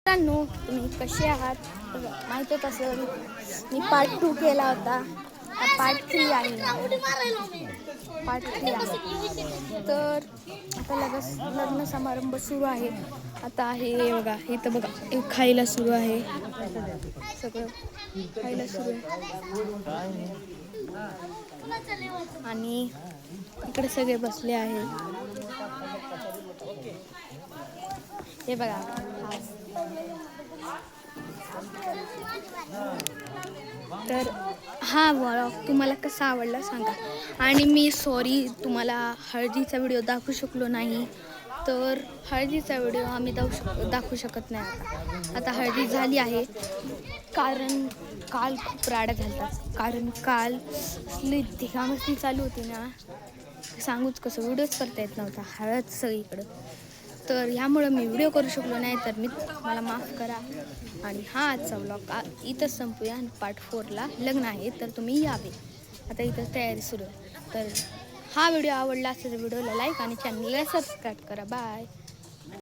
मित्रांनो, तुम्ही कसे आहात? माहीतच असेल मी पार्ट 2 केला होता. पार्ट 3 आहे. पार्ट 3 आहे. तर आता लगेच लग्न समारंभ सुरू आहे. आता हे बघा, इथं बघा एक खायला सुरू आहे. सगळं खायला सुरू आहे आणि इकडे सगळे बसले आहेत. हे बघा, तर हा व्लॉग तुम्हाला कसा आवडला सांगा. आणि मी सॉरी, तुम्हाला हळदीचा व्हिडिओ दाखवू शकलो नाही. तर हळदीचा व्हिडिओ आम्ही दाखवू शकत नाही. आता हळदी झाली आहे, कारण काल खूप राडा झाला. कारण काल धिगामस्ती चालू होती ना, सांगूच कसं, व्हिडिओच करता येत नव्हता, हळद सगळीकडं. तर ह्यामुळं मी व्हिडिओ करू शकलो नाही. तर मला माफ करा. आणि हा आजचा व्लॉग इथंच संपूया. आणि पार्ट 4ला लग्न आहे, तर तुम्ही यावे. आता इथं तयारी सुरू आहे. तर हा व्हिडिओ आवडला असेल तर व्हिडिओला लाईक आणि चॅनलला सबस्क्राईब करा. बाय.